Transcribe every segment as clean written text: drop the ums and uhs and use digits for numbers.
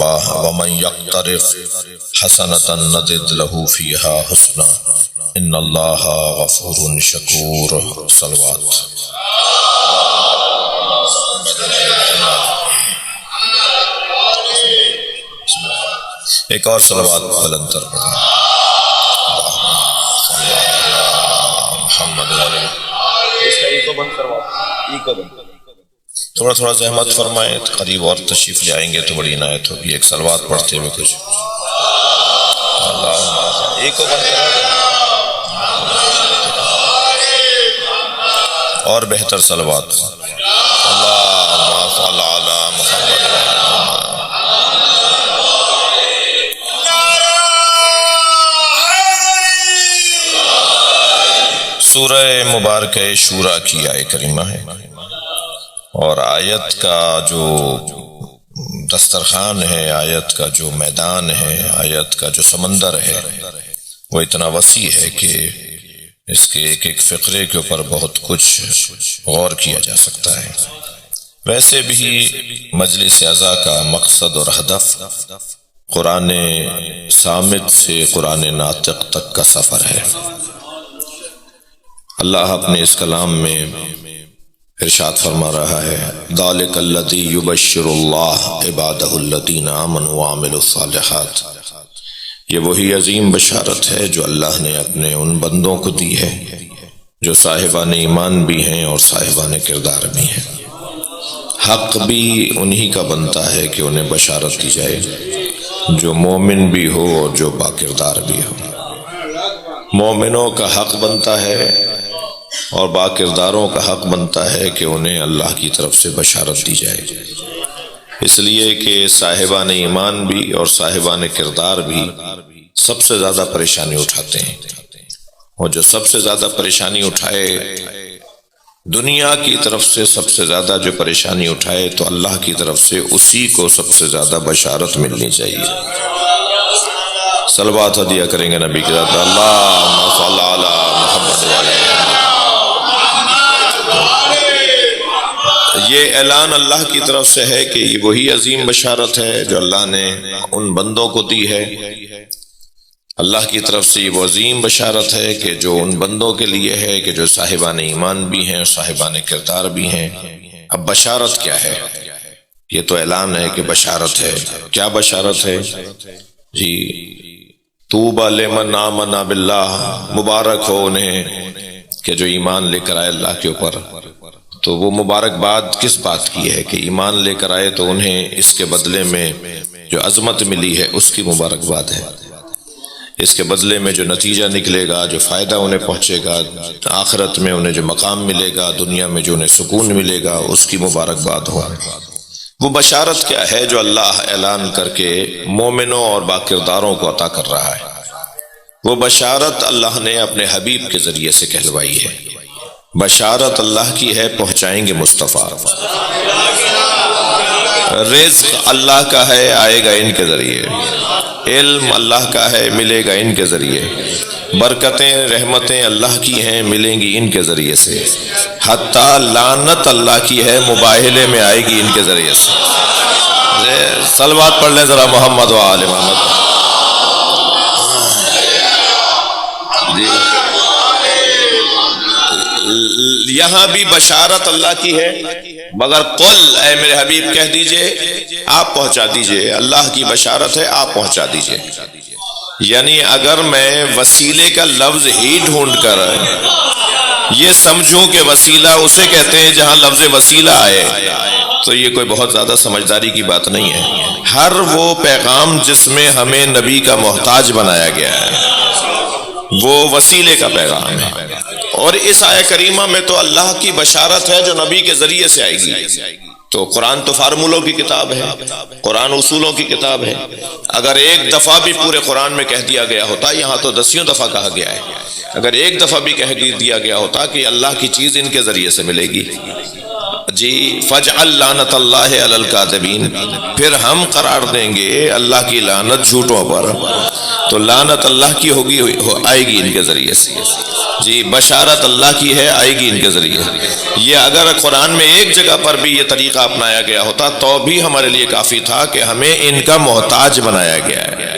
اللہ ومن یقترف حسنۃ نزد له فیہا حسنا ان اللہ غفور شکور۔ صلوات۔ ایک اور صلوات بلند تر پڑھیں۔ تھوڑا تھوڑا زحمت فرمائیں، قریب اور تشریف لے آئیں گے تو بڑی عنایت ہوگی۔ ایک صلوات پڑھتے ہوئے کچھ اللہ ایک کو بند اور بہتر صلوات اللہم صل علی محمد۔ سورہ مبارکہ شورا کی آیت کریمہ ہے، اور آیت کا جو دسترخوان ہے، آیت کا جو میدان ہے، آیت کا جو سمندر ہے، وہ اتنا وسیع ہے کہ اس کے ایک ایک فقرے کے اوپر بہت کچھ غور کیا جا سکتا ہے۔ ویسے بھی مجلس اعضاء کا مقصد اور ہدف قرآن صامت سے قرآن ناطق تک کا سفر ہے۔ اللہ اپنے اس کلام میں ارشاد فرما رہا ہے، ذالک الذی یبشر اللہ عبادہ الذین آمنوا وعملوا الصالحات۔ یہ وہی عظیم بشارت ہے جو اللہ نے اپنے ان بندوں کو دی ہے جو صاحبان ایمان بھی ہیں اور صاحبان کردار بھی ہیں۔ حق بھی انہی کا بنتا ہے کہ انہیں بشارت دی جائے، جو مومن بھی ہو اور جو با کردار بھی ہو۔ مومنوں کا حق بنتا ہے اور با کرداروں کا حق بنتا ہے کہ انہیں اللہ کی طرف سے بشارت دی جائے، اس لیے کہ صاحبان ایمان بھی اور صاحبان کردار بھی سب سے زیادہ پریشانی اٹھاتے ہیں، اور جو سب سے زیادہ پریشانی اٹھائے، دنیا کی طرف سے سب سے زیادہ جو پریشانی اٹھائے، تو اللہ کی طرف سے اسی کو سب سے زیادہ بشارت ملنی چاہیے۔ صلوات ہدیہ کریں گے نبی کی ذات، اللہم صل علی محمد وعلی یہ اعلان اللہ کی طرف سے ہے کہ یہ وہی عظیم بشارت ہے جو اللہ نے ان بندوں کو دی ہے۔ اللہ کی طرف سے یہ وہ عظیم بشارت ہے کہ جو ان بندوں کے لیے ہے کہ جو صاحبان ایمان بھی ہیں اور صاحبان کردار بھی ہیں۔ اب بشارت کیا ہے؟ یہ تو اعلان ہے کہ بشارت ہے۔ کیا بشارت ہے؟ جی طوبی لمن آمن باللہ، مبارک ہو انہیں کہ جو ایمان لے کر آئے اللہ کے اوپر۔ تو وہ مبارکباد کس بات کی ہے کہ ایمان لے کر آئے تو انہیں اس کے بدلے میں جو عظمت ملی ہے اس کی مبارکباد ہے۔ اس کے بدلے میں جو نتیجہ نکلے گا، جو فائدہ انہیں پہنچے گا، آخرت میں انہیں جو مقام ملے گا، دنیا میں جو انہیں سکون ملے گا، اس کی مبارکباد ہو۔ وہ بشارت کیا ہے جو اللہ اعلان کر کے مومنوں اور باکرداروں کو عطا کر رہا ہے؟ وہ بشارت اللہ نے اپنے حبیب کے ذریعے سے کہلوائی ہے۔ بشارت اللہ کی ہے، پہنچائیں گے مصطفیٰ۔ رزق اللہ کا ہے، آئے گا ان کے ذریعے۔ علم اللہ کا ہے، ملے گا ان کے ذریعے۔ برکتیں رحمتیں اللہ کی ہیں، ملیں گی ان کے ذریعے سے۔ حتیٰ لعنت اللہ کی ہے، مباہلے میں آئے گی ان کے ذریعے سے۔ صلوات پڑھ لیں ذرا محمد و آل محمد۔ یہاں بھی بشارت اللہ کی ہے، مگر قل، اے میرے حبیب کہہ دیجئے، آپ پہنچا دیجئے۔ اللہ کی بشارت ہے، آپ پہنچا دیجئے۔ یعنی اگر میں وسیلے کا لفظ ہی ڈھونڈ کر یہ سمجھوں کہ وسیلہ اسے کہتے ہیں جہاں لفظ وسیلہ آئے، تو یہ کوئی بہت زیادہ سمجھداری کی بات نہیں ہے۔ ہر وہ پیغام جس میں ہمیں نبی کا محتاج بنایا گیا ہے، وہ وسیلے کا پیغام ہے۔ اور اس آیت کریمہ میں تو اللہ کی بشارت ہے جو نبی کے ذریعے سے آئے گی۔ تو قرآن تو فارمولوں کی کتاب ہے، قرآن اصولوں کی کتاب ہے۔ اگر ایک دفعہ بھی پورے قرآن میں کہہ دیا گیا ہوتا، یہاں تو 10 دفعہ کہا گیا ہے، اگر ایک دفعہ بھی کہہ دیا گیا ہوتا کہ اللہ کی چیز ان کے ذریعے سے ملے گی، جی فجعل لعنت اللہ علی الکاذبین، پھر ہم قرار دیں گے اللہ کی لعنت جھوٹوں پر، تو لعنت اللہ کی ہوگی آئے گی ان کے ذریعے سے، جی بشارت اللہ کی ہے آئے گی ان کے ذریعے۔ یہ اگر قرآن میں ایک جگہ پر بھی یہ طریقہ اپنایا گیا ہوتا تو بھی ہمارے لیے کافی تھا کہ ہمیں ان کا محتاج بنایا گیا ہے۔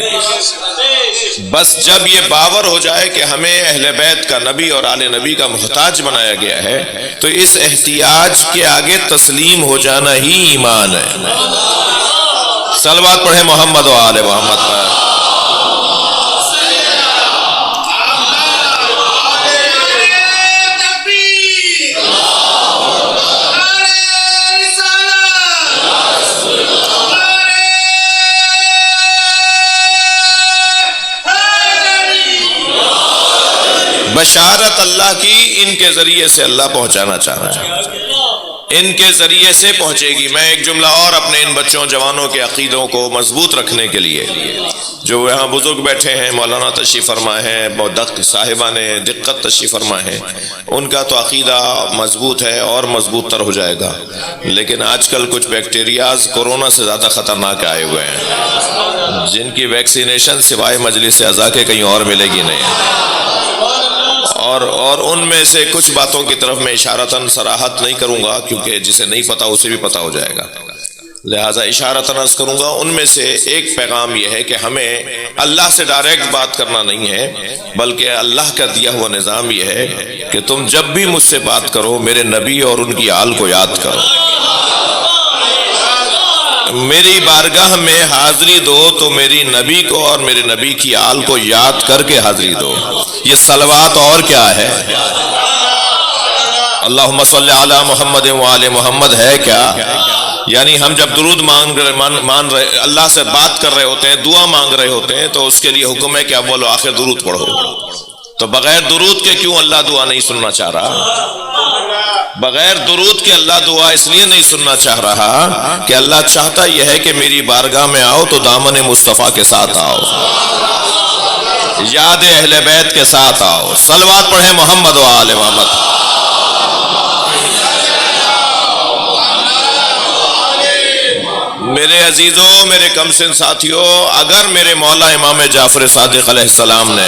بس جب یہ باور ہو جائے کہ ہمیں اہل بیت کا، نبی اور آل نبی کا محتاج بنایا گیا ہے، تو اس احتیاج کے آگے تسلیم ہو جانا ہی ایمان ہے۔ صلوات پڑھیں محمد و آل محمد پر۔ بشارت اللہ کی ان کے ذریعے سے اللہ پہنچانا چاہ رہا ہے، ان کے ذریعے سے پہنچے گی۔ میں ایک جملہ اور اپنے ان بچوں جوانوں کے عقیدوں کو مضبوط رکھنے کے لیے، جو یہاں بزرگ بیٹھے ہیں، مولانا تشریف فرما ہیں، صاحبان دقت تشریف فرما ہیں، ان کا تو عقیدہ مضبوط ہے اور مضبوط تر ہو جائے گا، لیکن آج کل کچھ بیکٹیریاز کورونا سے زیادہ خطرناک آئے ہوئے ہیں، جن کی ویکسینیشن سوائے مجلس اعضاء کے کہیں اور ملے گی نہیں، اور ان میں سے کچھ باتوں کی طرف میں اشارتاً صراحت نہیں کروں گا، کیونکہ جسے نہیں پتا اسے بھی پتا ہو جائے گا، لہٰذا اشارتاً عرض کروں گا۔ ان میں سے ایک پیغام یہ ہے کہ ہمیں اللہ سے ڈائریکٹ بات کرنا نہیں ہے، بلکہ اللہ کا دیا ہوا نظام یہ ہے کہ تم جب بھی مجھ سے بات کرو میرے نبی اور ان کی آل کو یاد کرو، میری بارگاہ میں حاضری دو تو میری نبی کو اور میرے نبی کی آل کو یاد کر کے حاضری دو۔ یہ صلوات اور کیا ہے؟ اللہم صلی علی محمد و آل محمد ہے کیا؟ یعنی ہم جب درود مان رہے، اللہ سے بات کر رہے ہوتے ہیں، دعا مانگ رہے ہوتے ہیں، تو اس کے لیے حکم ہے کہ اول و آخر درود پڑھو، تو بغیر درود کے کیوں اللہ دعا نہیں سننا چاہ رہا؟ بغیر درود کے اللہ دعا اس لیے نہیں سننا چاہ رہا کہ اللہ چاہتا یہ ہے کہ میری بارگاہ میں آؤ تو دامن مصطفیٰ کے ساتھ آؤ، یاد اہل بیت کے ساتھ آؤ۔ صلوات پڑھیں محمد و آل محمد۔ میرے عزیزوں، میرے کم سن ساتھیوں، اگر میرے مولا امام جعفر صادق علیہ السلام نے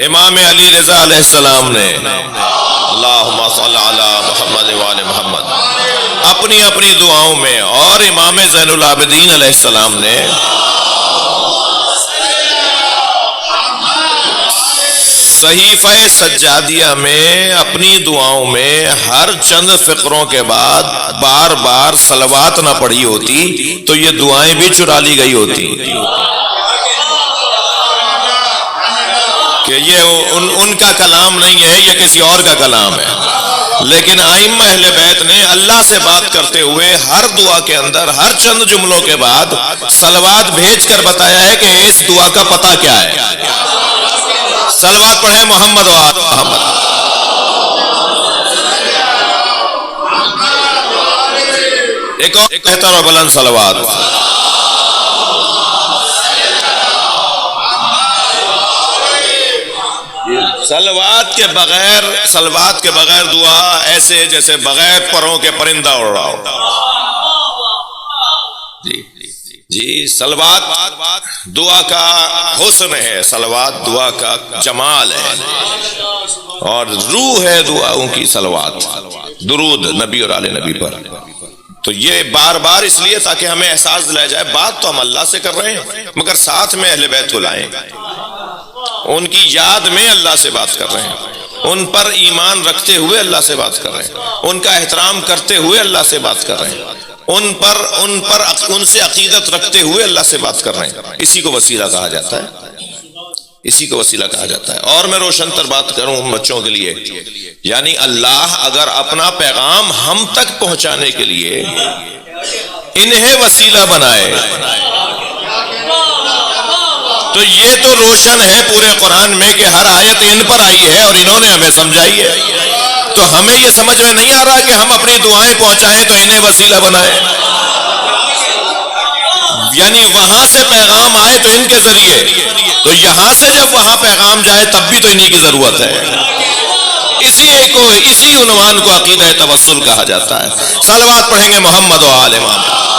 امام علی رضا علیہ السلام نے اللہم صلی علی محمد و آل محمد اپنی اپنی دعاؤں میں، اور امام زین العابدین علیہ السلام نے صحیفہ سجادیہ میں اپنی دعاؤں میں ہر چند فقروں کے بعد بار بار صلوات نہ پڑھی ہوتی تو یہ دعائیں بھی چرا لی گئی ہوتی، کہ یہ ان کا کلام نہیں ہے، یہ کسی اور کا کلام ہے۔ لیکن ائمہ اہل بیت نے اللہ سے بات کرتے ہوئے ہر دعا کے اندر ہر چند جملوں کے بعد صلوات بھیج کر بتایا ہے کہ اس دعا کا پتہ کیا ہے۔ صلوات پڑھیں محمد و آل محمد۔ ایک اور بہتر و بلند صلوات۔ صلوات کے بغیر دعا ایسے جیسے بغیر پروں کے پرندہ اڑ رہا ہو۔ جی صلوات دعا کا حسن ہے، صلوات دعا کا جمال ہے، اور روح ہے دعاؤں کی صلوات، درود نبی اور آل نبی پر۔ تو یہ بار بار اس لیے تاکہ ہمیں احساس دلایا جائے بات تو ہم اللہ سے کر رہے ہیں، مگر ساتھ میں اہل بیت کو لائیں، ان کی یاد میں اللہ سے بات کر رہے ہیں، ان پر ایمان رکھتے ہوئے اللہ سے بات کر رہے ہیں، ان کا احترام کرتے ہوئے اللہ سے بات کر رہے ہیں، ان سے عقیدت رکھتے ہوئے اللہ سے بات کر رہے ہیں۔ اسی کو وسیلہ کہا جاتا ہے، اسی کو وسیلہ کہا جاتا ہے۔ اور میں روشن تر بات کروں بچوں کے لیے، یعنی اللہ اگر اپنا پیغام ہم تک پہنچانے کے لیے انہیں وسیلہ بنائے تو یہ تو روشن ہے پورے قرآن میں کہ ہر آیت ان پر آئی ہے اور انہوں نے ہمیں سمجھائی ہے، تو ہمیں یہ سمجھ میں نہیں آ رہا کہ ہم اپنی دعائیں پہنچائیں تو انہیں وسیلہ بنائیں۔ یعنی وہاں سے پیغام آئے تو ان کے ذریعے، تو یہاں سے جب وہاں پیغام جائے تب بھی تو انہی کی ضرورت ہے۔ اسی عنوان کو عقیدہ توسل کہا جاتا ہے۔ صلوات پڑھیں گے محمد و آل محمد۔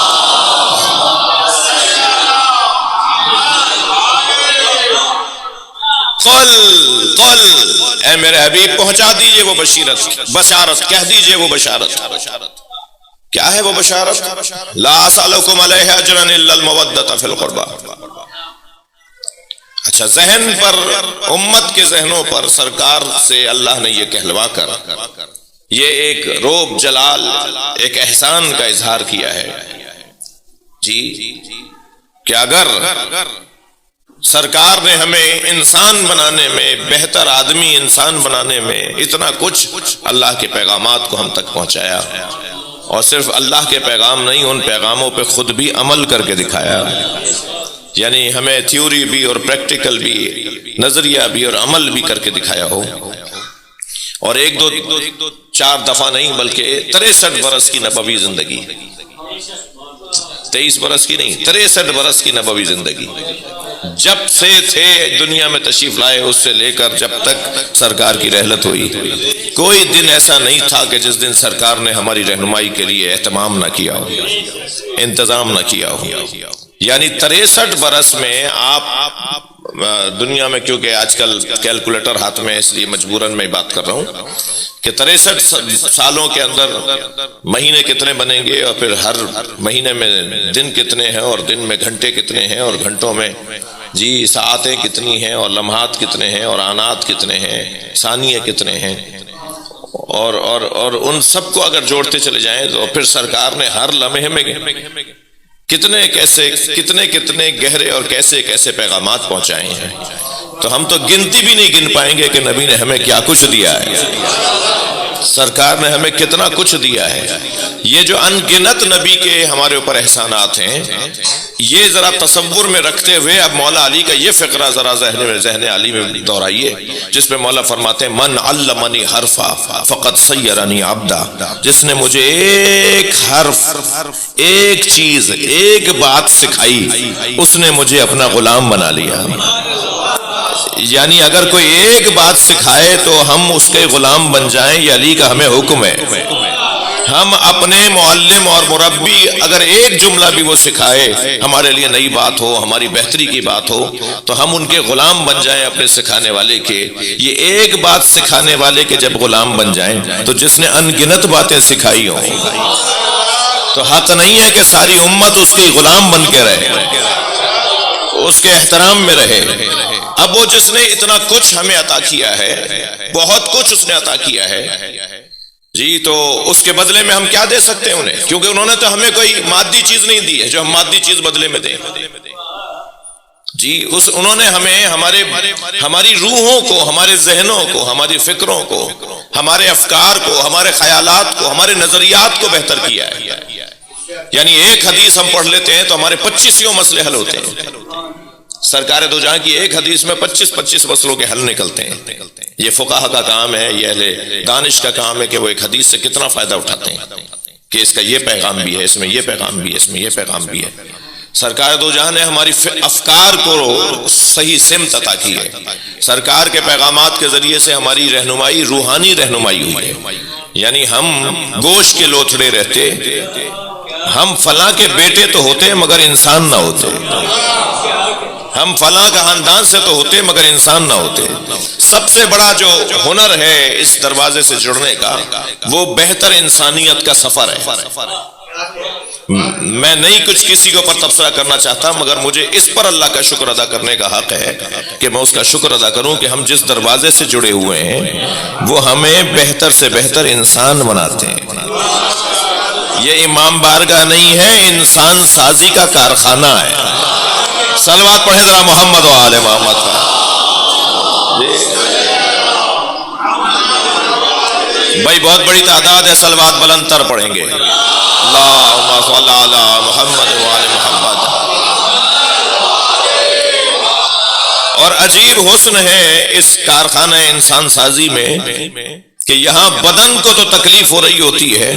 قل اے میرے حبیب پہنچا دیجئے وہ بشارت کہہ دیجئے وہ بشارت۔ کیا ہے وہ بشارت؟ لا اسألکم علیہ اجرا الا المودۃ فی القربى۔ اچھا، ذہن پر، امت کے ذہنوں پر سرکار سے اللہ نے یہ کہلوا کر یہ ایک روب جلال، ایک احسان کا اظہار کیا ہے جی، کہ اگر سرکار نے ہمیں انسان بنانے میں، بہتر آدمی انسان بنانے میں اتنا کچھ، اللہ کے پیغامات کو ہم تک پہنچایا، اور صرف اللہ کے پیغام نہیں، ان پیغاموں پہ خود بھی عمل کر کے دکھایا، یعنی ہمیں تھیوری بھی اور پریکٹیکل بھی، نظریہ بھی اور عمل بھی کر کے دکھایا ہو، اور ایک دو چار دفعہ نہیں بلکہ 63 برس کی نبوی زندگی، 23 برس کی نہیں، 63 برس کی نبوی زندگی، جب سے تھے دنیا میں تشریف لائے اس سے لے کر جب تک سرکار کی رحلت ہوئی، کوئی دن ایسا نہیں تھا کہ جس دن سرکار نے ہماری رہنمائی کے لیے اہتمام نہ کیا ہو، انتظام نہ کیا ہو۔ یعنی 63 برس میں آپ دنیا میں، کیونکہ آج کل کیلکولیٹر ہاتھ میں ہے اس لیے مجبوراً میں بات کر رہا ہوں کہ 63 سالوں کے اندر مہینے کتنے بنیں گے، اور پھر ہر مہینے میں دن کتنے ہیں، اور دن میں گھنٹے کتنے ہیں، اور گھنٹوں میں جی ساعتیں کتنی ہیں، اور لمحات کتنے ہیں، اور آنات کتنے ہیں، ثانیے کتنے ہیں، اور ان سب کو اگر جوڑتے چلے جائیں تو پھر سرکار نے ہر لمحے میں کتنے گہرے اور کیسے پیغامات پہنچائے ہیں، تو ہم تو گنتی بھی نہیں گن پائیں گے کہ نبی نے ہمیں کیا کچھ دیا ہے، سرکار نے ہمیں کتنا کچھ دیا ہے۔ یہ جو ان گنت نبی کے ہمارے اوپر احسانات ہیں، یہ ذرا تصور میں رکھتے ہوئے اب مولا علی کا یہ فقرہ ذرا ذہن علی میں دہرائیے، جس میں مولا فرماتے ہیں من علمنی حرفا فقد سیرنی عبدا، جس نے مجھے ایک حرف، ایک چیز، ایک بات سکھائی، اس نے مجھے اپنا غلام بنا لیا۔ یعنی اگر کوئی ایک بات سکھائے تو ہم اس کے غلام بن جائیں، یہ علی کا ہمیں حکم ہے۔ ہم اپنے معلم اور مربی اگر ایک جملہ بھی وہ سکھائے، ہمارے لیے نئی بات ہو، ہماری بہتری کی بات ہو، تو ہم ان کے غلام بن جائیں اپنے سکھانے والے کے۔ یہ ایک بات سکھانے والے کے جب غلام بن جائیں تو جس نے ان گنت باتیں سکھائی ہوں تو حق نہیں ہے کہ ساری امت اس کے غلام بن کے رہے، اس کے احترام میں رہے۔ اب وہ جس نے اتنا کچھ ہمیں عطا کیا ہے، بہت کچھ اس نے عطا کیا ہے جی، تو اس کے بدلے میں ہم کیا دے سکتے ہیں انہیں؟ کیونکہ انہوں نے تو ہمیں کوئی مادی چیز نہیں دی ہے جو ہم مادی چیز بدلے میں دیں جی، انہوں نے ہمیں ہماری روحوں کو، ہمارے ذہنوں کو، ہماری فکروں کو، ہمارے افکار کو، ہمارے خیالات کو، ہمارے نظریات کو بہتر کیا ہے۔ یعنی ایک حدیث ہم پڑھ لیتے ہیں تو ہمارے 25 مسئلے حل ہوتے ہیں۔ سرکار دو جہاں کی ایک حدیث میں 25 مسئلوں کے حل نکلتے ہیں۔ یہ فقہا کا کام ہے، یہ اہل دانش کا کام ہے کہ وہ ایک حدیث سے کتنا فائدہ اٹھاتے ہیں کہ اس کا یہ پیغام بھی ہے، اس میں یہ پیغام بھی ہے، اس میں یہ پیغام بھی ہے۔ سرکار دو جہاں نے ہماری افکار کو صحیح سمت عطا کی ہے۔ سرکار کے پیغامات کے ذریعے سے ہماری رہنمائی، روحانی رہنمائی ہوئی ہے۔ یعنی ہم گوشت کے لوتھڑے رہتے، ہم فلاں کے بیٹے تو ہوتے مگر انسان نہ ہوتے، ہم فلاں کا خاندان سے تو ہوتے مگر انسان نہ ہوتے۔ سب سے بڑا جو ہنر ہے اس دروازے سے جڑنے کا، وہ بہتر انسانیت کا سفر ہے۔ میں نہیں کچھ کسی کے اوپر تبصرہ کرنا چاہتا، مگر مجھے اس پر اللہ کا شکر ادا کرنے کا حق ہے کہ میں اس کا شکر ادا کروں کہ ہم جس دروازے سے جڑے ہوئے ہیں وہ ہمیں بہتر سے بہتر انسان بناتے ہیں۔ یہ امام بارگاہ نہیں ہے، انسان سازی کا کارخانہ ہے۔ صلوات پڑھیں ذرا محمد و آل محمد کا۔ بھائی بہت بڑی تعداد ہے، صلوات بلند تر پڑھیں گے۔ اللہم صل علی محمد و آل محمد۔ اور عجیب حسن ہے اس کارخانہ انسان سازی میں کہ یہاں بدن کو تو تکلیف ہو رہی ہوتی ہے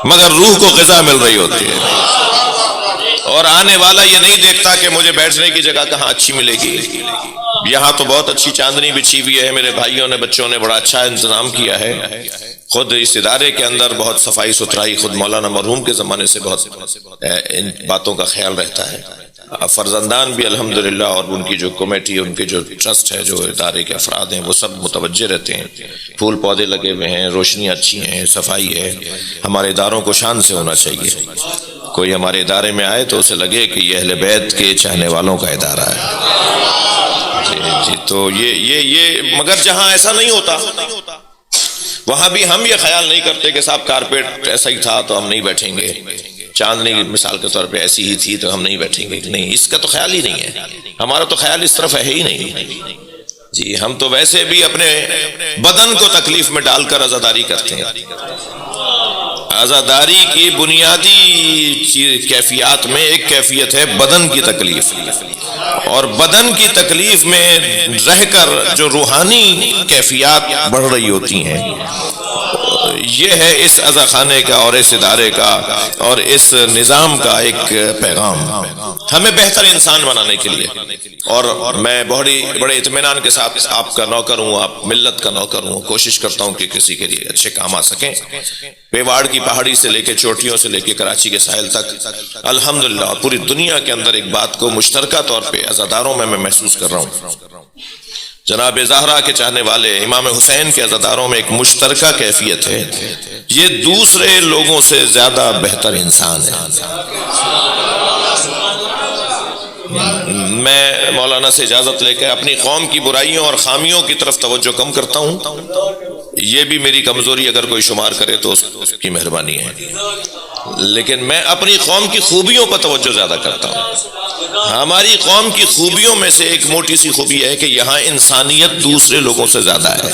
مگر روح کو غذا مل رہی ہوتی ہے، اور آنے والا یہ نہیں دیکھتا کہ مجھے بیٹھنے کی جگہ کہاں اچھی ملے گی. یہاں تو بہت اچھی چاندنی بچھی ہوئی ہے، میرے بھائیوں نے بچوں نے بڑا اچھا انتظام کیا ہے. خود اس ادارے کے اندر بہت صفائی ستھرائی، خود مولانا مرحوم کے زمانے سے بہت ان باتوں کا خیال رہتا ہے. فرزندان بھی الحمدللہ، اور ان کی جو کمیٹی، ان کی جو ٹرسٹ ہے، جو ادارے کے افراد ہیں، وہ سب متوجہ رہتے ہیں. پھول پودے لگے ہوئے ہیں، روشنیاں اچھی ہیں، صفائی ہے. ہمارے اداروں کو شان سے ہونا چاہیے. کوئی ہمارے ادارے میں آئے تو اسے لگے کہ یہ اہل بیت کے چاہنے والوں کا ادارہ ہے. جی تو یہ مگر جہاں ایسا نہیں ہوتا وہاں بھی ہم یہ خیال نہیں کرتے کہ صاحب کارپیٹ ایسا ہی تھا تو ہم نہیں بیٹھیں گے، چاندنی مثال کے طور پہ ایسی ہی تھی تو ہم نہیں بیٹھیں گے. نہیں، اس کا تو خیال ہی نہیں ہے. ہمارا تو خیال اس طرف ہے ہی نہیں. جی ہم تو ویسے بھی اپنے بدن کو تکلیف میں ڈال کر عزاداری کرتے ہیں. عزاداری کی بنیادی کیفیات میں ایک کیفیت ہے بدن کی تکلیف، اور بدن کی تکلیف میں رہ کر جو روحانی کیفیات بڑھ رہی ہوتی ہیں، یہ ہے اس عزا خانے کا اور اس ادارے کا اور اس نظام کا ایک پیغام، ہمیں بہتر انسان بنانے کے لیے. اور میں بڑے اطمینان کے ساتھ آپ کا نوکر ہوں، آپ ملت کا نوکر ہوں. کوشش کرتا ہوں کہ کسی کے لیے اچھے کام آ سکیں. پیواڑ کی پہاڑی سے لے کے چوٹیوں سے لے کے کراچی کے ساحل تک الحمدللہ پوری دنیا کے اندر ایک بات کو مشترکہ طور پہ عزاداروں میں محسوس کر رہا ہوں. جناب زہرا کے چاہنے والے امام حسین کے عزاداروں میں ایک مشترکہ کیفیت ہے، یہ دوسرے لوگوں سے زیادہ بہتر انسان ہے. میں مولانا سے اجازت لے کے اپنی قوم کی برائیوں اور خامیوں کی طرف توجہ کم کرتا ہوں. یہ بھی میری کمزوری اگر کوئی شمار کرے تو اس کی مہربانی ہے، لیکن میں اپنی قوم کی خوبیوں پر توجہ زیادہ کرتا ہوں. ہماری قوم کی خوبیوں میں سے ایک موٹی سی خوبی ہے کہ یہاں انسانیت دوسرے لوگوں سے زیادہ ہے.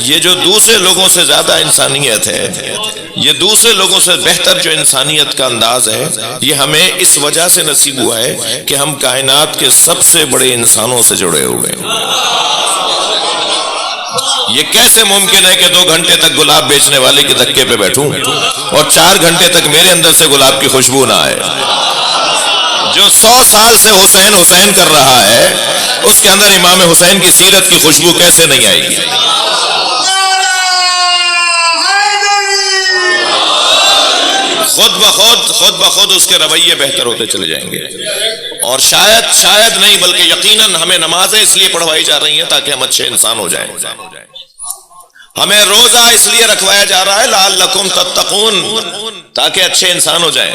یہ جو دوسرے لوگوں سے زیادہ انسانیت ہے، یہ دوسرے لوگوں سے بہتر جو انسانیت کا انداز ہے، یہ ہمیں اس وجہ سے نصیب ہوا ہے کہ ہم کائنات کے سب سے بڑے انسانوں سے جڑے ہوئے ہیں. یہ کیسے ممکن ہے کہ 2 گھنٹے تک گلاب بیچنے والے کے دھکے پہ بیٹھوں اور 4 گھنٹے تک میرے اندر سے گلاب کی خوشبو نہ آئے؟ جو 100 سال سے حسین حسین کر رہا ہے، اس کے اندر امام حسین کی سیرت کی خوشبو کیسے نہیں آئے گی؟ خود بخود اس کے رویے بہتر ہوتے چلے جائیں گے. اور شاید نہیں بلکہ یقیناً ہمیں نمازیں اس لیے پڑھوائی جا رہی ہیں تاکہ ہم اچھے انسان ہو جائیں. ہمیں روزہ اس لیے رکھوایا جا رہا ہے لعلکم تتقون، تاکہ اچھے انسان ہو جائیں.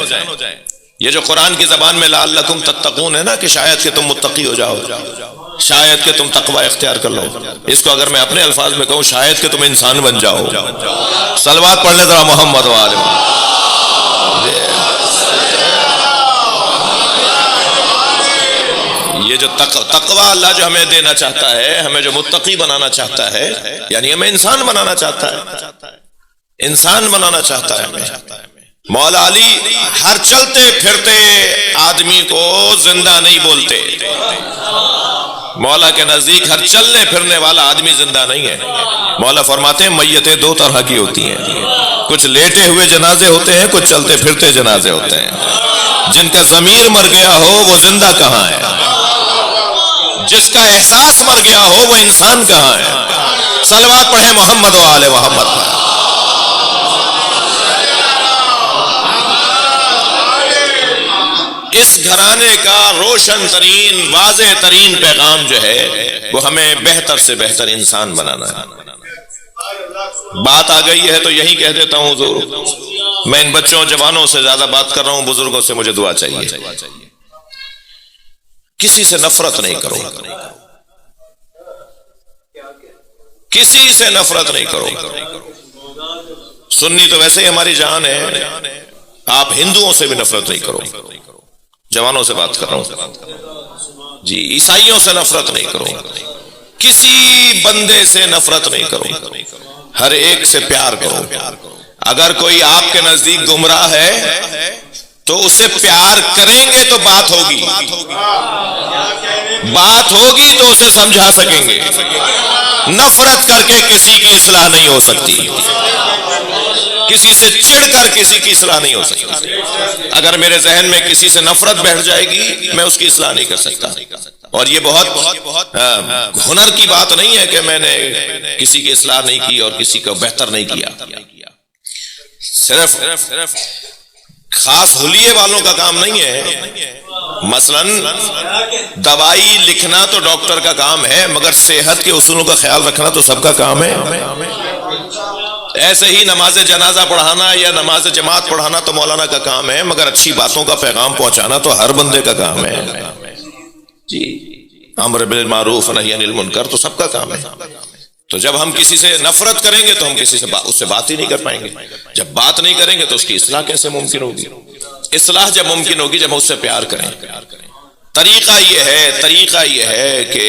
یہ جو قرآن کی زبان میں لعلکم تتقون ہے نا، کہ شاید کہ تم متقی ہو جاؤ، شاید کہ تم تقوی اختیار کر لو. اس کو اگر میں اپنے الفاظ میں کہوں، شاید کہ تم انسان بن جاؤ. صلوات پڑھ لیں ذرا محمد و آل محمد. یہ جو تقوی اللہ جو ہمیں دینا چاہتا ہے، ہمیں جو متقی بنانا چاہتا ہے، یعنی ہمیں انسان بنانا چاہتا ہے. انسان بنانا چاہتا ہے ہمیں. مولا علی ہر چلتے پھرتے آدمی کو زندہ نہیں بولتے. مولا کے نزدیک ہر چلنے پھرنے والا آدمی زندہ نہیں ہے. مولا فرماتے ہیں میتیں 2 طرح کی ہوتی ہیں، کچھ لیٹے ہوئے جنازے ہوتے ہیں، کچھ چلتے پھرتے جنازے ہوتے ہیں. جن کا ضمیر مر گیا ہو وہ زندہ کہاں ہے؟ جس کا احساس مر گیا ہو وہ انسان کہاں ہے؟ صلوات پڑھیں محمد و آل محمد پر. اس گھرانے کا روشن ترین واضح ترین پیغام جو ہے وہ ہمیں بہتر سے بہتر انسان بنانا ہے. بات آ گئی ہے تو یہی کہہ دیتا ہوں حضور، میں ان بچوں جوانوں سے زیادہ بات کر رہا ہوں، بزرگوں سے مجھے دعا چاہیے. کسی سے نفرت نہیں کرو، کسی سے نفرت نہیں کرو. سنی تو ویسے ہی ہماری جان ہے، آپ ہندوؤں سے بھی نفرت نہیں کرو. جوانوں سے بات کر رہا ہوں جی. عیسائیوں سے نفرت نہیں کرو، کسی بندے سے نفرت نہیں کرو، ہر ایک سے پیار کرو. اگر کوئی آپ کے نزدیک گمراہ ہے تو اسے پیار کریں گے تو بات ہوگی تو اسے سمجھا سکیں گے. نفرت کر کے کسی کی اصلاح نہیں ہو سکتی. کسی سے چڑ کر کسی کی اصلاح نہیں ہو سکتی. اگر میرے ذہن میں کسی سے نفرت بیٹھ جائے گی میں اس کی اصلاح نہیں کر سکتا. اور یہ بہت ہنر کی بات نہیں ہے کہ میں نے کسی کی اصلاح نہیں کی اور کسی کو بہتر نہیں کیا. صرف خاص حلیے والوں کا کام نہیں ہے. مثلا دوائی لکھنا تو ڈاکٹر کا کام ہے، مگر صحت کے اصولوں کا خیال رکھنا تو سب کا کام ہے. ایسے ہی نماز جنازہ پڑھانا یا نماز جماعت پڑھانا تو مولانا کا کام ہے، مگر اچھی باتوں کا پیغام پہنچانا تو ہر بندے کا کام ہے. جی امر بالمعروف نہی عن المنکر تو سب کا کام ہے. تو جب ہم کسی سے نفرت کریں گے تو ہم کسی سے اس سے بات ہی نہیں کر پائیں گے. جب بات نہیں کریں گے تو اس کی اصلاح کیسے ممکن ہوگی؟ اصلاح جب ممکن ہوگی جب ہم اس سے پیار کریں. طریقہ یہ ہے کہ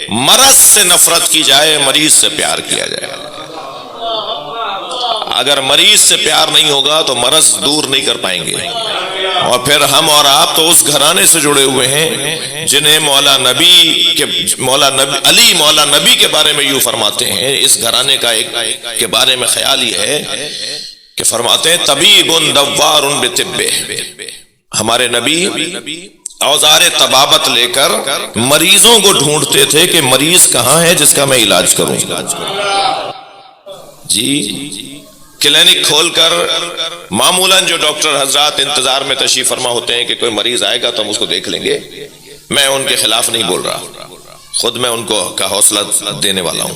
مرض سے نفرت کی جائے، مریض سے پیار کیا جائے. اگر مریض سے پیار نہیں ہوگا تو مرض دور نہیں کر پائیں گے. اور پھر ہم اور آپ تو اس گھرانے سے جڑے ہوئے ہیں جنہیں مولا نبی کے بارے میں یوں فرماتے ہیں. اس گھرانے کا کے بارے میں خیال یہ ہے کہ فرماتے ہیں طبیب دوار بطبہ. ہمارے نبی اوزار طبابت لے کر مریضوں کو ڈھونڈتے تھے کہ مریض کہاں ہے جس کا میں علاج کروں. جی کلینک کھول کر معمولاً جو ڈاکٹر حضرات انتظار میں تشریف فرما ہوتے ہیں کہ کوئی مریض آئے گا تو ہم اس کو دیکھ لیں گے. میں ان کے خلاف نہیں بول رہا، خود میں ان کو کا حوصلہ دینے والا ہوں.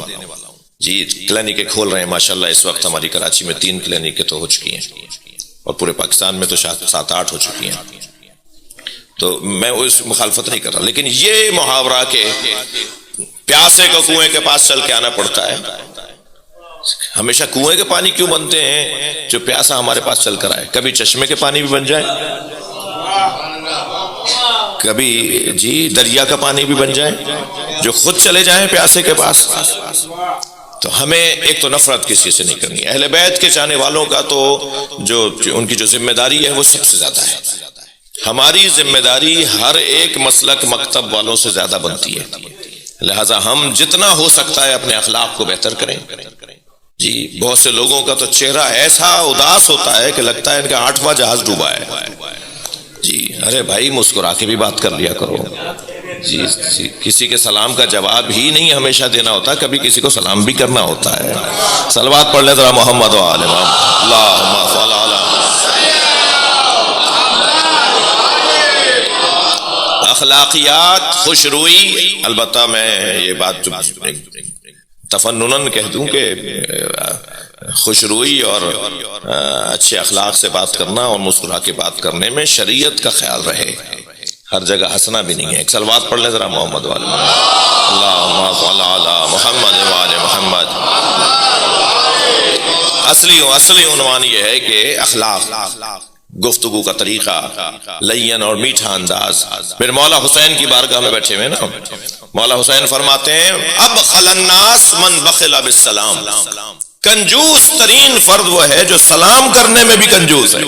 جی کلینکیں کھول رہے ہیں ماشاءاللہ. اس وقت ہماری کراچی میں 3 کلینکیں تو ہو چکی ہیں اور پورے پاکستان میں تو 7-8 ہو چکی ہیں. تو میں اس مخالفت نہیں کر رہا، لیکن یہ محاورہ کہ پیاسے کو کنویں کے پاس چل کے آنا پڑتا ہے. ہمیشہ کنویں کے پانی کیوں بنتے ہیں جو پیاسا ہمارے پاس چل کر آئے؟ کبھی چشمے کے پانی بھی بن جائے، کبھی جی دریا کا پانی بھی بن جائے جو خود چلے جائیں پیاسے کے پاس. تو ہمیں ایک تو نفرت کسی سے نہیں کرنی. اہل بیت کے چاہنے والوں کا تو جو ان کی جو ذمہ داری ہے وہ سب سے زیادہ ہے. ہماری ذمہ داری ہر ایک مسلک مکتب والوں سے زیادہ بنتی ہے. لہذا ہم جتنا ہو سکتا ہے اپنے اخلاق کو بہتر کریں. جی بہت سے لوگوں کا تو چہرہ ایسا اداس ہوتا ہے کہ لگتا ہے ان کا 8واں جہاز ڈوبا ہے. جی ارے بھائی مسکرا کے بھی بات کر لیا کرو. جی کسی کے سلام کا جواب ہی نہیں ہمیشہ دینا ہوتا، کبھی کسی کو سلام بھی کرنا ہوتا ہے. صلوات پڑھ لیں ذرا محمد و آل محمد. اللہم صل علی. اخلاقیات، خوش روئی. البتہ میں یہ بات تفنناً کہہ دوں کہ خوش روئی اور اچھے اخلاق سے بات کرنا اور مسکرا کے بات کرنے میں شریعت کا خیال رہے. ہر جگہ ہنسنا بھی نہیں ہے. ایک صلوات پڑھ لیں ذرا محمد والے. اللہم صل علی محمد وآل محمد. اصلی عنوان یہ ہے کہ اخلاق، گفتگو کا طریقہ، لین اور میٹھا انداز. پھر مولا حسین کی بارگاہ میں بیٹھے ہوئے نا، مولا حسین فرماتے ہیں اب خل الناس من بخل بالسلام. کنجوس ترین فرد وہ ہے جو سلام کرنے میں بھی کنجوس ہے.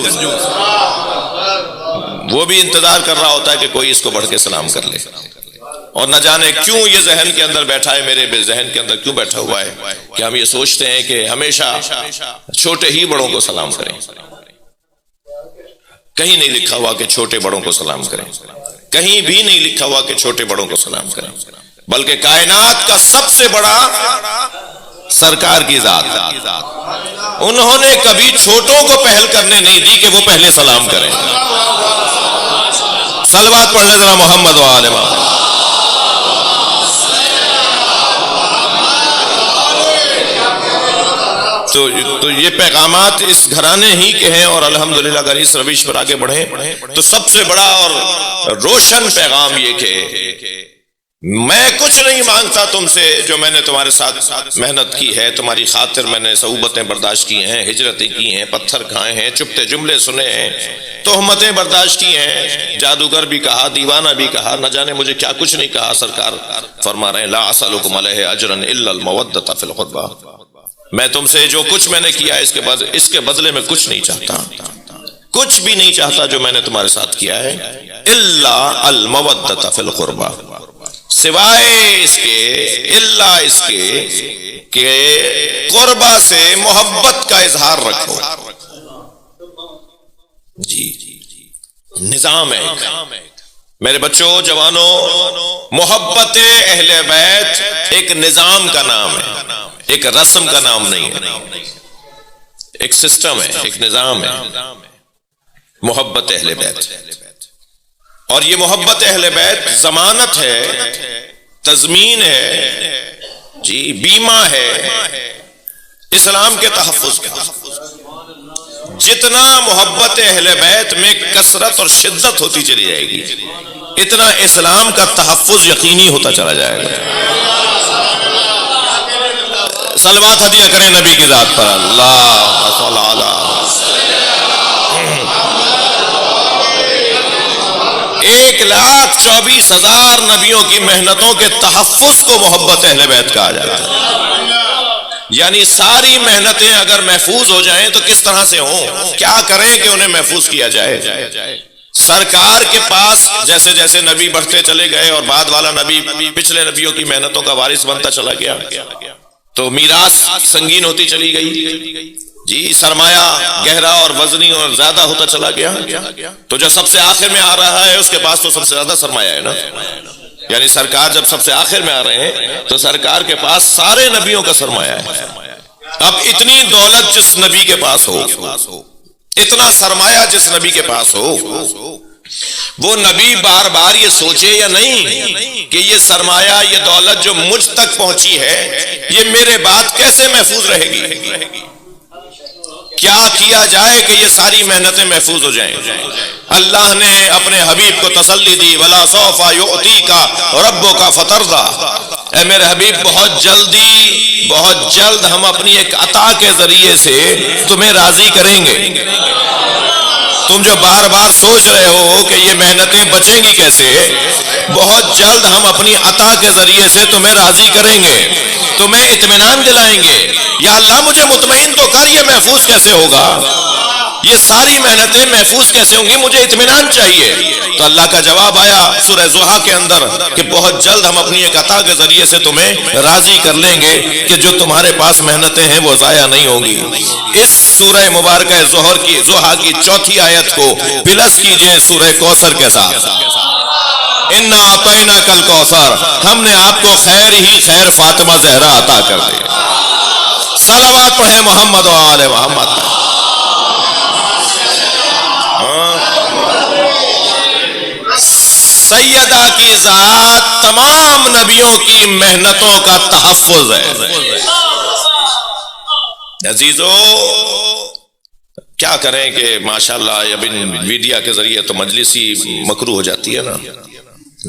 وہ بھی انتظار کر رہا ہوتا ہے کہ کوئی اس کو بڑھ کے سلام کر لے. اور نہ جانے کیوں یہ ذہن کے اندر بیٹھا ہے، میرے ذہن کے اندر کیوں بیٹھا ہوا ہے کہ ہم یہ سوچتے ہیں کہ ہمیشہ چھوٹے ہی بڑوں کو سلام کریں. کہیں نہیں لکھا ہوا کہ چھوٹے بڑوں کو سلام کریں، کہیں بھی نہیں لکھا ہوا کہ چھوٹے بڑوں کو سلام کریں، بلکہ کائنات کا سب سے بڑا سرکار کی ذات، انہوں نے کبھی چھوٹوں کو پہل کرنے نہیں دی کہ وہ پہلے سلام کریں. صلوات پڑھ لیں ذرا محمد و آل محمد. تو یہ پیغامات اس گھرانے ہی کے ہیں، اور الحمدللہ اگر اس روش پر آگے بڑھیں تو سب سے بڑا اور روشن پیغام یہ کہ میں کچھ نہیں مانگتا تم سے، جو میں نے تمہارے ساتھ محنت کی ہے، تمہاری خاطر میں نے صعوبتیں برداشت کی ہیں، ہجرتیں کی ہیں، پتھر کھائے ہیں، چپتے جملے سنے ہیں، تہمتیں برداشت کی ہیں، جادوگر بھی کہا، دیوانہ بھی کہا، نہ جانے مجھے کیا کچھ نہیں کہا. سرکار فرما رہے ہیں لا اسألکم علیہ اجرا الا المودۃ فی القربى. میں تم سے جو کچھ میں نے کیا اس کے بدلے میں کچھ نہیں چاہتا، کچھ بھی نہیں چاہتا جو میں نے تمہارے ساتھ کیا ہے، الا المودۃ فی القربى، سوائے اس کے الا اس کے کہ قربا سے محبت کا اظہار رکھو. جی نظام ہے میرے بچوں جوانوں، محبت اہل بیت ایک نظام کا نام ہے، ایک رسم کا نام نہیں ہے، ایک سسٹم ہے، ایک نظام ہے محبت اہل بیت. اور یہ محبت اہل بیت ضمانت ہے، تضمین ہے، جی بیمہ ہے اسلام کے تحفظ کا. جتنا محبت اہل بیت میں کثرت اور شدت ہوتی چلی جائے گی اتنا اسلام کا تحفظ یقینی ہوتا چلا جائے گا. صلوات ہدیہ کریں نبی کی ذات پر. اللہ صلی اللہ 1,24,000 نبیوں کی محنتوں کے تحفظ کو محبت اہل بیت کہا جاتا ہے. یعنی ساری محنتیں اگر محفوظ ہو جائیں تو کس طرح سے ہوں، کیا کریں کہ انہیں محفوظ کیا جائے. سرکار کے پاس جیسے جیسے نبی بڑھتے چلے گئے اور بعد والا نبی پچھلے نبیوں کی محنتوں کا وارث بنتا چلا گیا تو میراث سنگین ہوتی چلی گئی. جی سرمایہ گہرا اور وزنی اور زیادہ ہوتا چلا گیا. تو جو سب سے آخر میں آ رہا ہے اس کے پاس تو سب سے زیادہ سرمایہ ہے نا. یعنی سرکار جب سب سے آخر میں آ رہے ہیں تو سرکار کے پاس سارے نبیوں کا سرمایہ ہے. اب اتنی دولت جس نبی کے پاس ہو، اتنا سرمایہ جس نبی کے پاس ہو، وہ نبی بار بار یہ سوچے یا نہیں کہ یہ سرمایہ، یہ دولت جو مجھ تک پہنچی ہے یہ میرے بعد کیسے محفوظ رہے گی، کیا کیا جائے کہ یہ ساری محنتیں محفوظ ہو جائیں. اللہ نے اپنے حبیب کو تسلی دی، وَلَا سَوْفَ يُعْطِيكَ رَبُّكَ فَتَرْضَىٰ. اے میرے حبیب بہت جلد ہم اپنی ایک عطا کے ذریعے سے تمہیں راضی کریں گے. تم جو بار بار سوچ رہے ہو کہ یہ محنتیں بچیں گی کیسے، بہت جلد ہم اپنی عطا کے ذریعے سے تمہیں راضی کریں گے، تمہیں اطمینان دلائیں گے. یا اللہ مجھے مطمئن تو کر، یہ محفوظ کیسے ہوگا، یہ ساری محنتیں محفوظ کیسے ہوں گی، مجھے اطمینان چاہیے. تو اللہ کا جواب آیا سورہ ضحیٰ کے اندر کہ بہت جلد ہم اپنی ایک عطا کے ذریعے سے تمہیں راضی کر لیں گے کہ جو تمہارے پاس محنتیں ہیں وہ ضائع نہیں ہوں گی. اس سورہ مبارکہ ضحیٰ کی 4تھی آیت کو پلس کیجئے سورہ کوثر کے ساتھ. اِنَّا أَعْطَيْنَاكَ الْكَوْثَرَ، ہم نے آپ کو خیر ہی خیر فاطمہ زہرا عطا کر دی. صلوات پڑھیں محمد و آل محمد. سیدہ کی ذات تمام نبیوں کی محنتوں کا تحفظ ہے. عزیزو کیا کریں کہ ماشاءاللہ اب میڈیا کے ذریعے تو مجلس ہی مکروہ ہو جاتی ہے نا،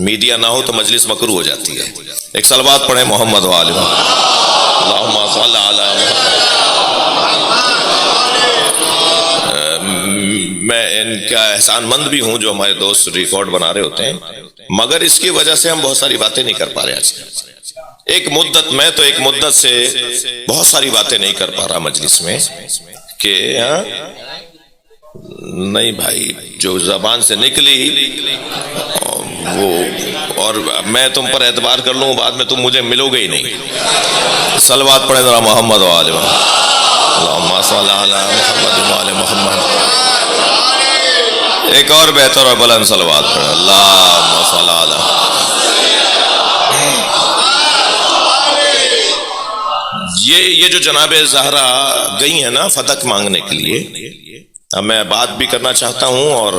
میڈیا نہ ہو تو مجلس مکروہ ہو جاتی ہے. ایک صلوات پڑھیں محمد و آل محمد. اللہم صل علی محمد. میں ان کا احسان مند بھی ہوں جو ہمارے دوست ریکارڈ بنا رہے ہوتے ہیں، مگر اس کی وجہ سے ہم بہت ساری باتیں نہیں کر پا رہے آج کل. ایک مدت سے بہت ساری باتیں نہیں کر پا رہا مجلس میں کہ نہیں بھائی جو زبان سے نکلی وہ، اور میں تم پر اعتبار کر لوں بعد میں تم مجھے ملو گے ہی نہیں. صلوات پڑھیں ذرا محمد و آل محمد. اللہم صل علی محمد و آل محمد. ایک اور بہتر اور بلند صلوات پڑھیں. اللہم صل علی. یہ جو جناب زہرا گئی ہیں نا فتق مانگنے کے لیے، اب میں بات بھی کرنا چاہتا ہوں اور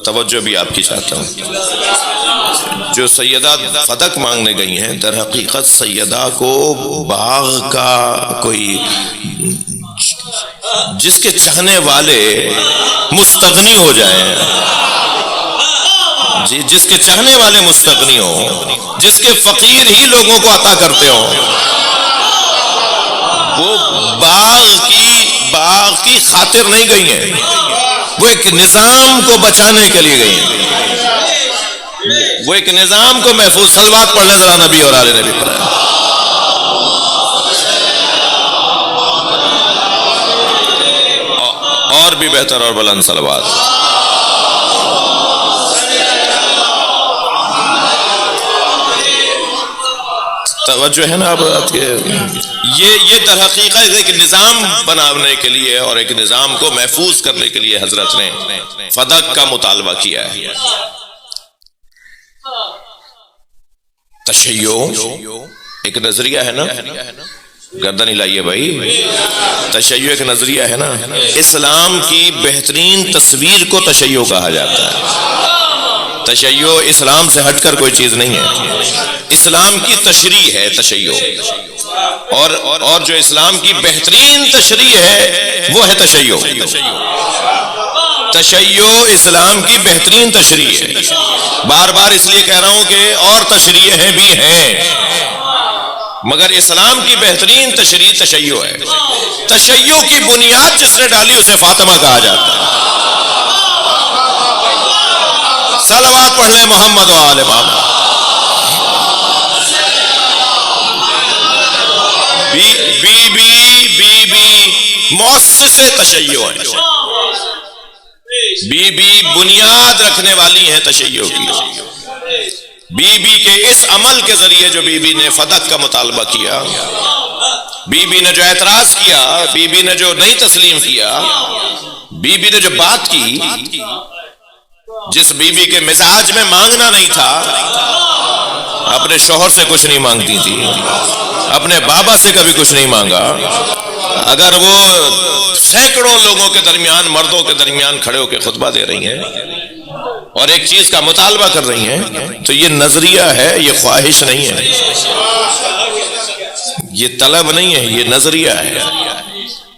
توجہ بھی آپ کی چاہتا ہوں. جو سیدہ فتق مانگنے گئی ہیں، در حقیقت سیدہ کو باغ کا کوئی جس کے چاہنے والے مستغنی ہو جائیں، جی جس کے چاہنے والے مستغنی ہوں، جس کے فقیر ہی لوگوں کو عطا کرتے ہوں، وہ باغ کی خاطر نہیں گئی ہیں، وہ ایک نظام کو بچانے کے لیے گئی ہیں، وہ ایک نظام کو محفوظ. صلوات پڑھ لیں ذرا نبی اور آل نبی پر. اور بھی بہتر اور بلند صلوات. توجہ ہے نا اب یہ در حقیقت ایک نظام بنانے کے لیے اور ایک نظام کو محفوظ کرنے کے لیے حضرت نے فدق کا مطالبہ کیا ہے. تشیع ایک نظریہ ہے نا، گردن ہلائیے بھائی، تشیع ایک نظریہ ہے نا. اسلام کی بہترین تصویر کو تشیع کہا جاتا ہے. تشیع اسلام سے ہٹ کر کوئی چیز نہیں ہے، اسلام کی تشریح ہے تشیع، اور جو اسلام کی بہترین تشریح ہے وہ ہے تشیع. تشیع اسلام کی بہترین تشریح ہے. بار بار اس لیے کہہ رہا ہوں کہ اور تشریحیں بھی ہیں، مگر اسلام کی بہترین تشریح تشیع ہے. تشیع کی بنیاد جس نے ڈالی اسے فاطمہ کہا جاتا ہے. صلوات پڑھ لیں محمد و آل محمد. بی بی مؤسس تشیع ہے، بی بی بنیاد رکھنے والی ہیں تشیع کی. بی بی کے اس عمل کے ذریعے جو بی بی نے فدق کا مطالبہ کیا، بی بی نے جو اعتراض کیا، بی بی نے جو نہیں تسلیم کیا، بی بی نے جو بات کی، جس بی بی کے مزاج میں مانگنا نہیں تھا، اپنے شوہر سے کچھ نہیں مانگتی تھی، اپنے بابا سے کبھی کچھ نہیں مانگا. اگر وہ سینکڑوں لوگوں کے درمیان، مردوں کے درمیان کھڑے ہو کے خطبہ دے رہی ہیں اور ایک چیز کا مطالبہ کر رہی ہیں تو یہ نظریہ ہے، یہ خواہش نہیں ہے، یہ طلب نہیں ہے، یہ نظریہ ہے.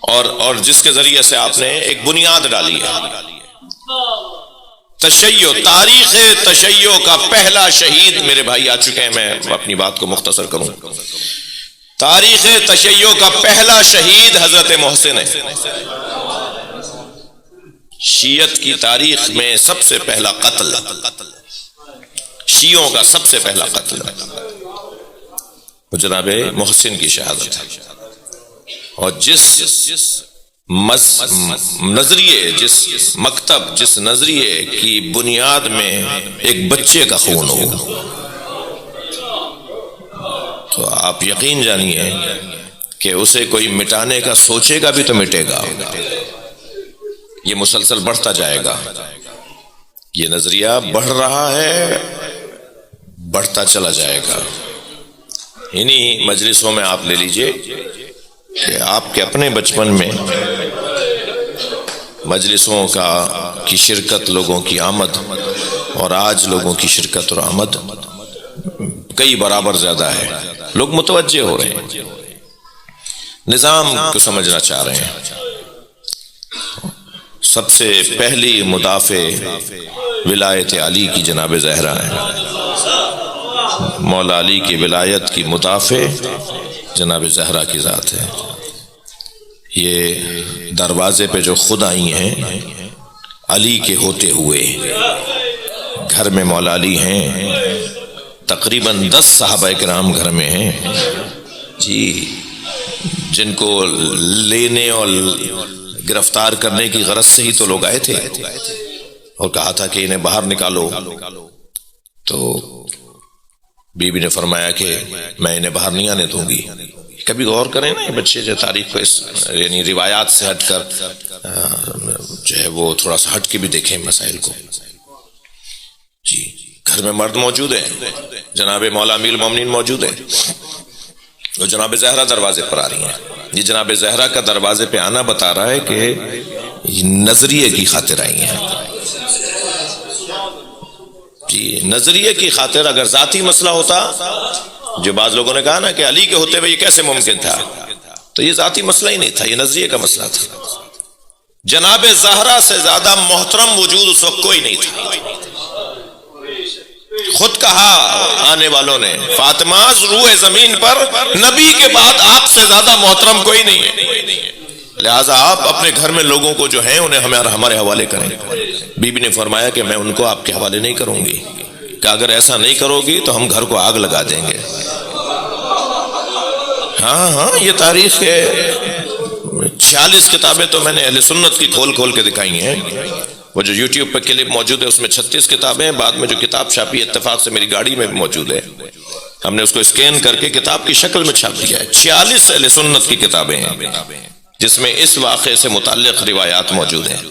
اور جس کے ذریعے سے آپ نے ایک بنیاد ڈالی ہے. تشیع، تاریخ تشیع کا پہلا شہید میرے بھائی آ چکے ہیں، میں اپنی بات کو مختصر کروں. تاریخ تشیع کا پہلا شہید حضرت محسن ہے. شیعت کی تاریخ میں سب سے پہلا قتل، شیعوں کا سب سے پہلا قتل وہ جناب محسن کی شہادت ہے. اور جس نظریے، جس مکتب، جس نظریے کی بنیاد میں ایک بچے کا خون ہو، تو آپ یقین جانیے کہ اسے کوئی مٹانے کا سوچے گا بھی تو مٹے گا. یہ مسلسل بڑھتا جائے گا. یہ نظریہ بڑھ رہا ہے، بڑھتا چلا جائے گا. انہی مجلسوں میں آپ لے لیجئے کہ آپ کے اپنے بچپن میں مجلسوں کی شرکت، لوگوں کی آمد، اور آج لوگوں کی شرکت اور آمد کئی برابر زیادہ ہے. لوگ متوجہ ہو رہے ہیں، نظام کو سمجھنا چاہ رہے ہیں. سب سے پہلی مدافع ولایت علی کی جناب زہرا ہے. مولا علی کی ولایت کی مدافع جناب زہرا کی ذات ہے. یہ دروازے پہ جو خود آئی ہیں علی کے ہوتے ہوئے، گھر میں مولا علی ہیں، تقریباً 10 صحابہ کرام گھر میں ہیں جی، جن کو لینے اور گرفتار کرنے کی غرض سے ہی تو لوگ آئے تھے اور کہا تھا کہ انہیں باہر نکالو. تو بی بی نے فرمایا کہ میں انہیں باہر نہیں آنے دوں گی. کبھی غور کریں نا، یہ بچے جو تاریخ کو یعنی روایات سے ہٹ کر جو ہے وہ تھوڑا سا ہٹ کے بھی دیکھیں مسائل کو. جی، گھر میں مرد موجود ہیں، جناب مولا امیر المومنین موجود ہیں، اور جناب زہرا دروازے پر آ رہی ہیں. یہ جناب زہرا کا دروازے پہ آنا بتا رہا ہے کہ نظریے کی خاطر آئی ہیں. جی، نظریے کی خاطر. اگر ذاتی مسئلہ ہوتا، جو بعض لوگوں نے کہا نا کہ علی کے ہوتے ہوئے یہ کیسے ممکن تھا، تو یہ ذاتی مسئلہ ہی نہیں تھا، یہ نظریے کا مسئلہ تھا. جناب زہرا سے زیادہ محترم وجود اس وقت کوئی نہیں تھا. خود کہا آنے والوں نے، فاطمہ روح زمین پر نبی کے بعد آپ سے زیادہ محترم کوئی نہیں ہے، لہٰذا آپ اپنے گھر میں لوگوں کو جو ہیں انہیں ہمارے حوالے کریں. بی بی نے فرمایا کہ میں ان کو آپ کے حوالے نہیں کروں گی، کہ اگر ایسا نہیں کرو گی تو ہم گھر کو آگ لگا دیں گے. ہاں یہ تاریخ ہے. 46 کتابیں تو میں نے اہل سنت کی کھول کھول کے دکھائی ہیں. وہ جو یوٹیوب پہ کلپ موجود ہے اس میں 36 کتابیں ہیں. بعد میں جو کتاب چھاپی اتفاق سے میری گاڑی میں موجود ہے ہم نے اس کو اسکین کر کے کتاب کی شکل میں چھاپ دیا ہے. 46 اہل سنت کی کتابیں ہیں جس میں اس واقعے سے متعلق روایات موجود ہیں.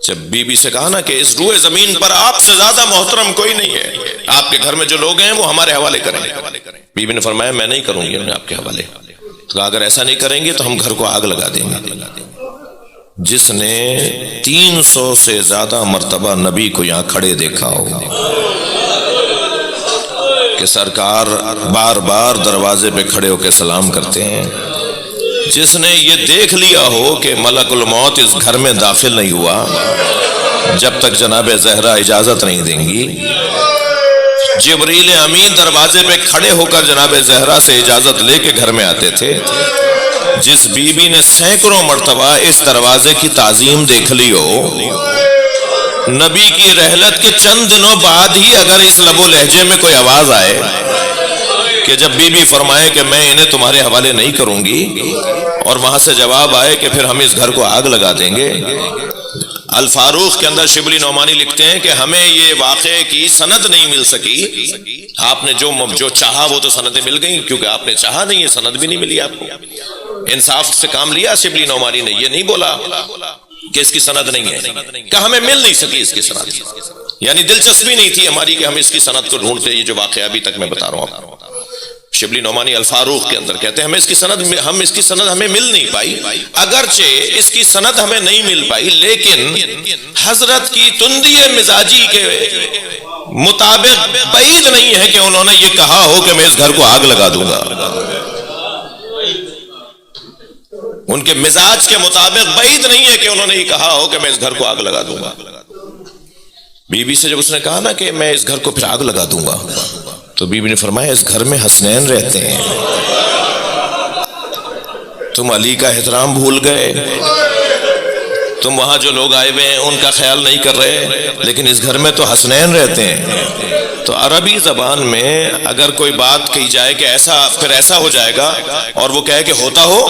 جب بی بی سے کہا نا کہ اس روئے زمین پر آپ سے زیادہ محترم کوئی نہیں ہے، آپ کے گھر میں جو لوگ ہیں وہ ہمارے حوالے کریں. بی بی نے فرمایا میں نہیں کروں گی انہیں آپ کے حوالے. تو اگر ایسا نہیں کریں گے تو ہم گھر کو آگ لگا دیں گے. جس نے 300 سے زیادہ مرتبہ نبی کو یہاں کھڑے دیکھا ہو کہ سرکار بار بار دروازے پہ کھڑے ہو کے سلام کرتے ہیں، جس نے یہ دیکھ لیا ہو کہ ملک الموت اس گھر میں داخل نہیں ہوا جب تک جناب زہرا اجازت نہیں دیں گی، جبریل امین دروازے پہ کھڑے ہو کر جناب زہرا سے اجازت لے کے گھر میں آتے تھے، جس بی بی نے سینکڑوں مرتبہ اس دروازے کی تعظیم دیکھ لی ہو، نبی کی رحلت کے چند دنوں بعد ہی اگر اس لب و لہجے میں کوئی آواز آئے کہ جب بی بی فرمائے کہ میں انہیں تمہارے حوالے نہیں کروں گی، اور وہاں سے جواب آئے کہ پھر ہم اس گھر کو آگ لگا دیں گے. الفاروق کے اندر شبلی نعمانی لکھتے ہیں کہ ہمیں یہ واقعے کی سند نہیں مل سکی. آپ نے جو چاہا وہ تو سندیں مل گئیں، کیونکہ آپ نے چاہا نہیں، یہ سند بھی نہیں ملی آپ کو. انصاف سے کام لیا شبلی نعمانی نے، یہ نہیں بولا کہ اس کی سند نہیں ہے، کہ ہمیں مل نہیں سکی اس کی سند، یعنی دلچسپی نہیں تھی ہماری کہ ہم اس کی سند کو ڈھونڈتے. یہ جو واقعہ ابھی تک میں بتا رہا ہوں، شبلی نعمانی الفاروق کے اندر کہتے ہیں ہم اس کی سند ہمیں مل نہیں پائی. اگرچہ اس کی سند ہمیں نہیں مل پائی، لیکن حضرت کی تندی مزاجی کے مطابق بعید نہیں ہے کہ انہوں نے یہ کہا ہو کہ میں اس گھر کو آگ لگا دوں گا. ان کے مزاج کے مطابق بعید نہیں ہے کہ انہوں نے یہ کہا ہو کہ میں اس گھر کو آگ لگا دوں گا. بی بی سے جب اس نے کہا نا کہ میں اس گھر کو پھر آگ لگا دوں گا، تو بی بی نے فرمایا اس گھر میں حسنین رہتے ہیں، تم علی کا احترام بھول گئے، تم وہاں جو لوگ آئے ہوئے ہیں ان کا خیال نہیں کر رہے، لیکن اس گھر میں تو حسنین رہتے ہیں. تو عربی زبان میں اگر کوئی بات کہی جائے کہ ایسا پھر ایسا ہو جائے گا، اور وہ کہے کہ ہوتا ہو،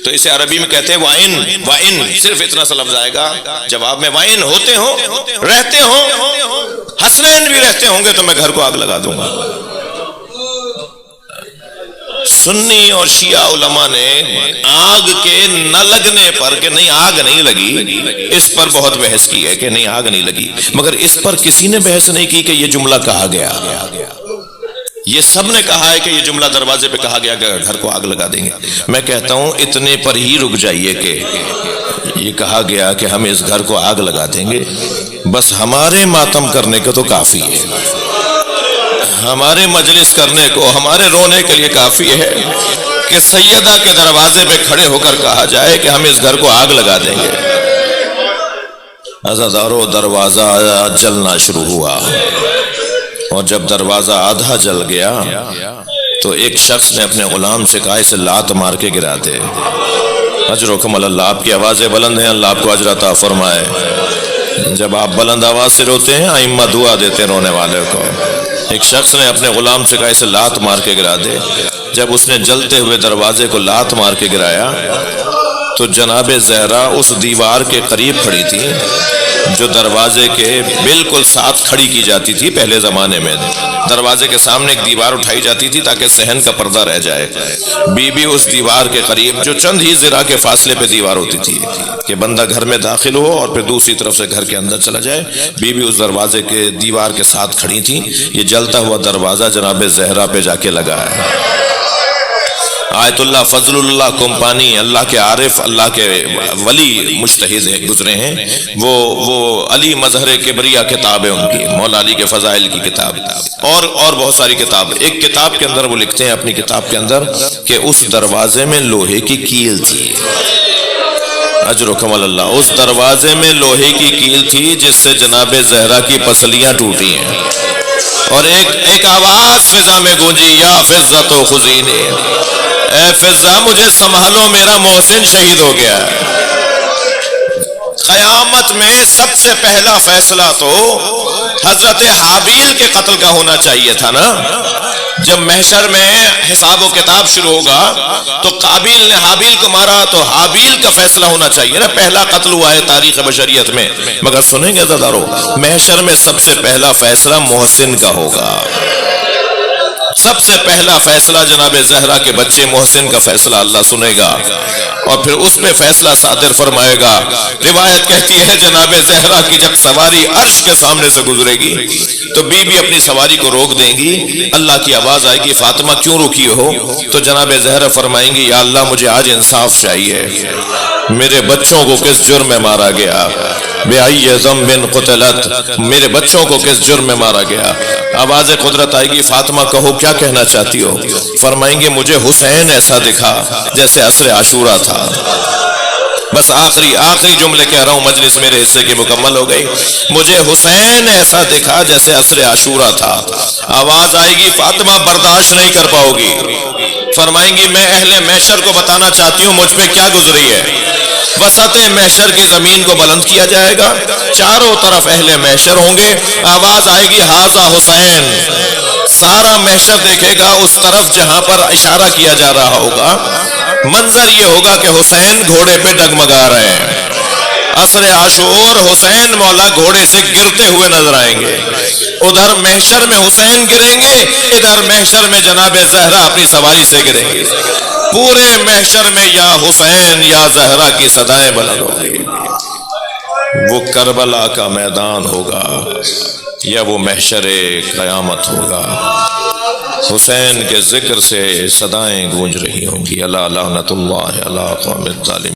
تو اسے عربی میں کہتے ہیں وَإِن، صرف اتنا سا لفظ آئے گا جواب میں، وَإِن ہوتے ہوں، رہتے ہوں، حسنین بھی رہتے ہوں گے تو میں گھر کو آگ لگا دوں گا. سنی اور شیعہ علماء نے آگ کے نہ لگنے پر کہ نہیں آگ نہیں لگی، اس پر بہت بحث کی ہے کہ نہیں آگ نہیں لگی، مگر اس پر کسی نے بحث نہیں کی کہ یہ جملہ کہا گیا. یہ سب نے کہا ہے کہ یہ جملہ دروازے پہ کہا گیا کہ گھر کو آگ لگا دیں گے. میں کہتا ہوں اتنے پر ہی رک جائیے کہ یہ کہا گیا کہ ہم اس گھر کو آگ لگا دیں گے، بس ہمارے ماتم کرنے کو تو کافی ہے، ہمارے مجلس کرنے کو، ہمارے رونے کے لیے کافی ہے کہ سیدہ کے دروازے پہ کھڑے ہو کر کہا جائے کہ ہم اس گھر کو آگ لگا دیں گے. عزادارو دروازہ جلنا شروع ہوا، اور جب دروازہ آدھا جل گیا تو ایک شخص نے اپنے غلام سے کہا اسے لات مار کے گرا دے. اجرکم اللہ، آپ کی آوازیں بلند ہیں، اللہ آپ کو اجر عطا فرمائے. جب آپ بلند آواز سے روتے ہیں ائمہ دعا دیتے رونے والے کو. ایک شخص نے اپنے غلام سے کہا اسے لات مار کے گرا دے. جب اس نے جلتے ہوئے دروازے کو لات مار کے گرایا تو جناب زہرا اس دیوار کے قریب کھڑی تھی جو دروازے کے بالکل ساتھ کھڑی کی جاتی تھی. پہلے زمانے میں دروازے کے سامنے ایک دیوار اٹھائی جاتی تھی تاکہ صحن کا پردہ رہ جائے. بی بی اس دیوار کے قریب، جو چند ہی ذرا کے فاصلے پہ دیوار ہوتی تھی کہ بندہ گھر میں داخل ہو اور پھر دوسری طرف سے گھر کے اندر چلا جائے، بی بی اس دروازے کے دیوار کے ساتھ کھڑی تھی. یہ جلتا ہوا دروازہ جناب زہرا پہ جا کے لگا ہے. آیت اللہ فضل اللہ کمپانی، اللہ کے عارف، اللہ کے ولی مجتہد گزرے ہیں، وہ علی مظہر کبریا کتاب ہے ان کی، مولا علی کے فضائل کی کتاب، اور بہت ساری کتاب. ایک کتاب کے اندر وہ لکھتے ہیں اپنی کتاب کے اندر کہ اس دروازے میں لوہے کی کیل تھی. اجرکم اللہ، اس دروازے میں لوہے کی کیل تھی جس سے جناب زہرا کی پسلیاں ٹوٹی ہیں. اور ایک آواز فضا میں گونجی، یا فضہ تو خزینی، اے فضا مجھے سنبھالو، میرا محسن شہید ہو گیا ہے. قیامت میں سب سے پہلا فیصلہ تو حضرت حابیل کے قتل کا ہونا چاہیے تھا نا. جب محشر میں حساب و کتاب شروع ہوگا تو قابیل نے حابیل کو مارا تو حابیل کا فیصلہ ہونا چاہیے نا. پہلا قتل ہوا ہے تاریخ بشریت میں، مگر سنیں گے عزادارو، محشر میں سب سے پہلا فیصلہ محسن کا ہوگا. سب سے پہلا فیصلہ جناب زہرا کے بچے محسن کا فیصلہ اللہ سنے گا اور پھر اس پہ فیصلہ صادر فرمائے گا۔ روایت کہتی ہے جناب زہرا کی جب سواری عرش کے سامنے سے گزرے گی تو بی بی اپنی سواری کو روک دیں گی، اللہ کی آواز آئے گی فاطمہ کیوں رکی ہو؟ تو جناب زہرا فرمائیں گی یا اللہ مجھے آج انصاف چاہیے، میرے بچوں کو کس جرم میں مارا گیا، بِأَيِّ ذَنبٍ قُتِلَتْ، میرے بچوں کو کس جرم میں مارا گیا؟ آواز قدرت آئے گی فاطمہ کہو کیا کہنا چاہتی ہو؟ فرمائیں گے مجھے حسین ایسا دکھا جیسے عصر عاشورہ تھا۔ بس آخری جملے کہہ رہا ہوں، مجلس میرے حصے کی مکمل ہو گئی۔ مجھے حسین ایسا دکھا جیسے عصر عاشورہ تھا۔ آواز آئے گی فاطمہ برداشت نہیں کر پاؤ گی، فرمائیں گی میں اہل محشر کو بتانا چاہتی ہوں مجھ پہ کیا گزری ہے۔ وسط محشر کی زمین کو بلند کیا جائے گا، چاروں طرف اہل محشر ہوں گے، آواز آئے گی ہاذا حسین، سارا محشر دیکھے گا اس طرف جہاں پر اشارہ کیا جا رہا ہوگا۔ منظر یہ ہوگا کہ حسین گھوڑے پہ ڈگمگا رہے ہیں، عصر عاشور حسین مولا گھوڑے سے گرتے ہوئے نظر آئیں گے، ادھر محشر میں حسین گریں گے، ادھر محشر میں جناب زہرا اپنی سواری سے گریں گے، پورے محشر میں یا حسین یا زہرا کی صدائیں بلند ہوں گی۔ وہ کربلا کا میدان ہوگا یا وہ محشر قیامت ہوگا، حسین کے ذکر سے صدائیں گونج رہی ہوں گی، الا لعنت اللہ علی قوم الظالمین۔